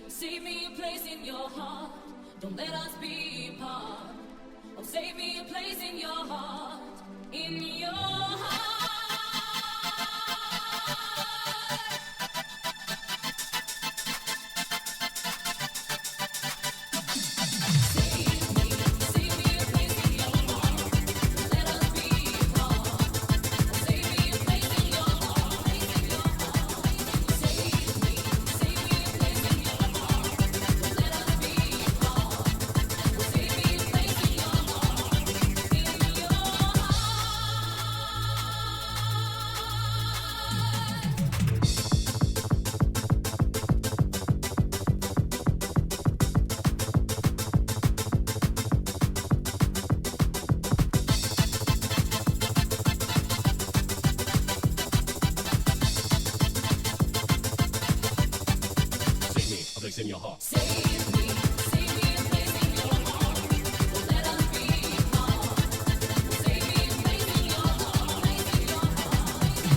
Save me a place in your heart. Don't let us be apart. Oh, save me a place in your heart. In your heart. In your heart. Save me a place in your heart. Don't let us be apart. Save me a place in your heart.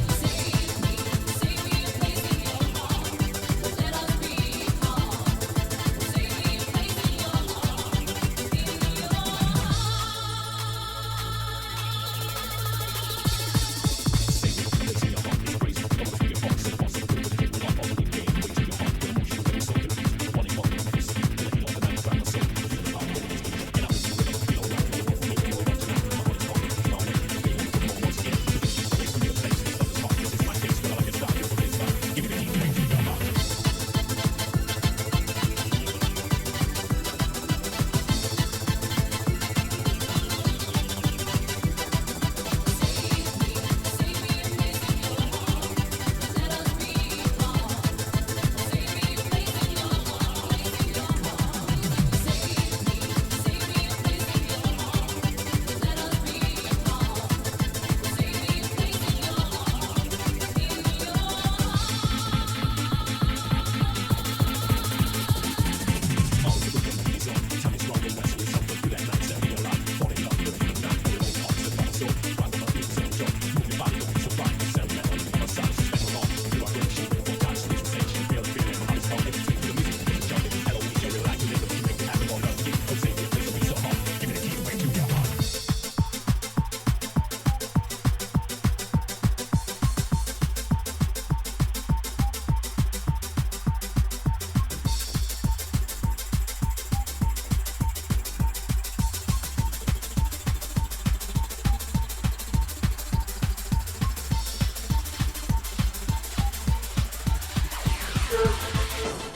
Save me a place in your heart. Don't let us be apart. Save me a place in your heart. In your Save me a place in your heart. It's crazy. Don't be a fox. It's possible. It's a bit of a game. Wait till your heart. Don't push you. It's so good. Sure.